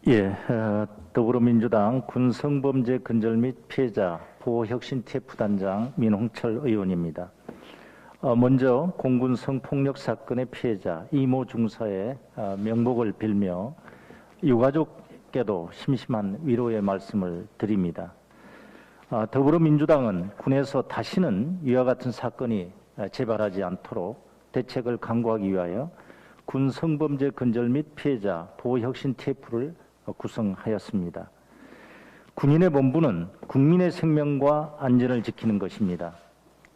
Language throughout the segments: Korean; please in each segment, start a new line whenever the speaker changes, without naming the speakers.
예, 더불어민주당 군성범죄 근절 및 피해자 보호혁신 TF단장 민홍철 의원입니다. 먼저 공군 성폭력 사건의 피해자 이모 중사의 명복을 빌며 유가족께도 심심한 위로의 말씀을 드립니다. 더불어민주당은 군에서 다시는 이와 같은 사건이 재발하지 않도록 대책을 강구하기 위하여 군 성범죄 근절 및 피해자 보호혁신 TF를 구성하였습니다. 군인의 본분은 국민의 생명과 안전을 지키는 것입니다.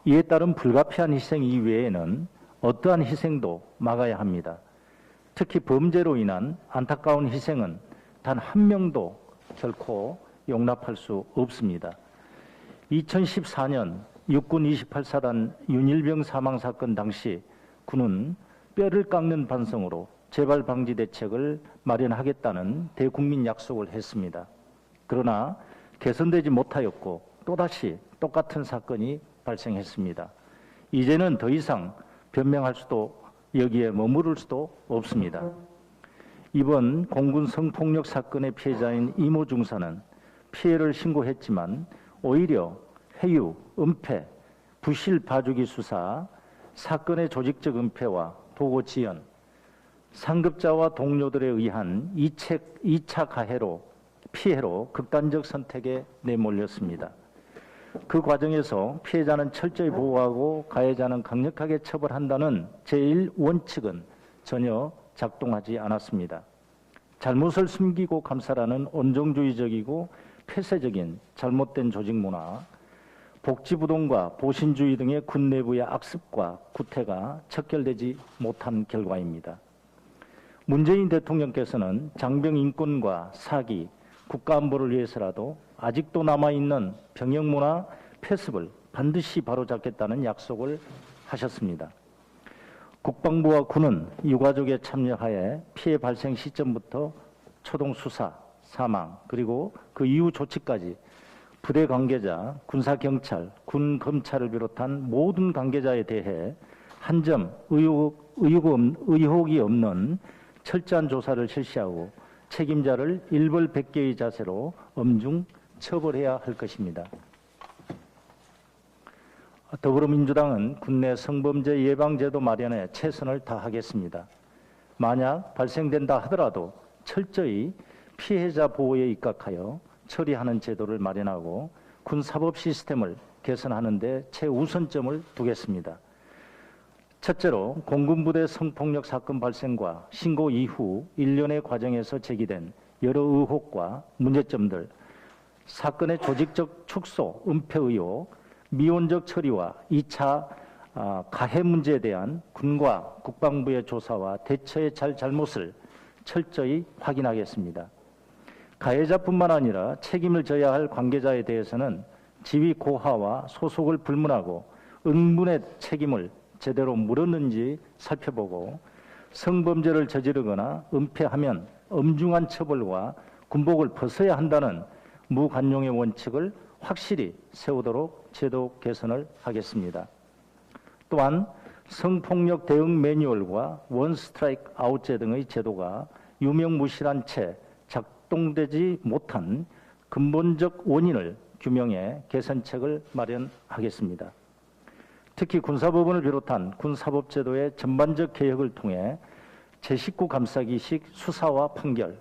이에 따른 불가피한 희생 이외에는 어떠한 희생도 막아야 합니다. 특히 범죄로 인한 안타까운 희생은 단 한 명도 결코 용납할 수 없습니다. 2014년 육군 28사단 윤일병 사망 사건 당시 군은 뼈를 깎는 반성으로 재발 방지 대책을 마련하겠다는 대국민 약속을 했습니다. 그러나 개선되지 못하였고 또다시 똑같은 사건이 발생했습니다. 이제는 더 이상 변명할 수도 여기에 머무를 수도 없습니다. 이번 공군 성폭력 사건의 피해자인 이모 중사는 피해를 신고했지만 오히려 회유, 은폐, 부실 봐주기 수사, 사건의 조직적 은폐와 보고 지연, 상급자와 동료들에 의한 2차 피해로 극단적 선택에 내몰렸습니다. 그 과정에서 피해자는 철저히 보호하고 가해자는 강력하게 처벌한다는 제1원칙은 전혀 작동하지 않았습니다. 잘못을 숨기고 감싸라는 온정주의적이고 폐쇄적인 잘못된 조직 문화, 복지부동과 보신주의 등의 군 내부의 악습과 구태가 척결되지 못한 결과입니다. 문재인 대통령께서는 장병 인권과 사기, 국가안보를 위해서라도 아직도 남아있는 병역문화 폐습을 반드시 바로잡겠다는 약속을 하셨습니다. 국방부와 군은 유가족의 참여하에 피해 발생 시점부터 초동 수사, 사망, 그리고 그 이후 조치까지 부대 관계자, 군사경찰, 군검찰을 비롯한 모든 관계자에 대해 한 점 의혹이 없는 철저한 조사를 실시하고 책임자를 일벌백계의 자세로 엄중 처벌해야 할 것입니다. 더불어민주당은 군내 성범죄 예방제도 마련에 최선을 다하겠습니다. 만약 발생된다 하더라도 철저히 피해자 보호에 입각하여 처리하는 제도를 마련하고 군 사법 시스템을 개선하는 데 최우선점을 두겠습니다. 첫째로 공군부대 성폭력 사건 발생과 신고 이후 일련의 과정에서 제기된 여러 의혹과 문제점들, 사건의 조직적 축소, 은폐 의혹, 미온적 처리와 2차 가해 문제에 대한 군과 국방부의 조사와 대처의 잘못을 철저히 확인하겠습니다. 가해자뿐만 아니라 책임을 져야 할 관계자에 대해서는 지위 고하와 소속을 불문하고 응분의 책임을 제대로 물었는지 살펴보고 성범죄를 저지르거나 은폐하면 엄중한 처벌과 군복을 벗어야 한다는 무관용의 원칙을 확실히 세우도록 제도 개선을 하겠습니다. 또한 성폭력 대응 매뉴얼과 원 스트라이크 아웃제 등의 제도가 유명무실한 채 작동되지 못한 근본적 원인을 규명해 개선책을 마련하겠습니다. 특히 군사법원을 비롯한 군사법제도의 전반적 개혁을 통해 제19 감싸기식 수사와 판결,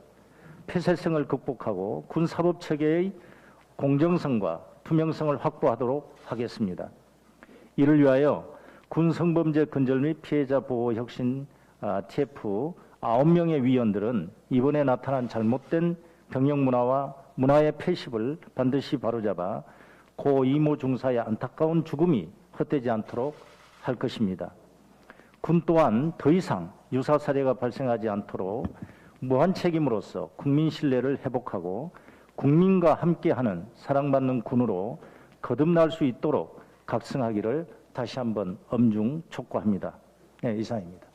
폐쇄성을 극복하고 군사법체계의 공정성과 투명성을 확보하도록 하겠습니다. 이를 위하여 군성범죄 근절 및 피해자 보호 혁신 TF 9명의 위원들은 이번에 나타난 잘못된 병역 문화와 문화의 폐습을 반드시 바로잡아 고 이모 중사의 안타까운 죽음이 헛되지 않도록 할 것입니다. 군 또한 더 이상 유사 사례가 발생하지 않도록 무한 책임으로서 국민 신뢰를 회복하고 국민과 함께하는 사랑받는 군으로 거듭날 수 있도록 각성하기를 다시 한번 엄중 촉구합니다. 네, 이상입니다.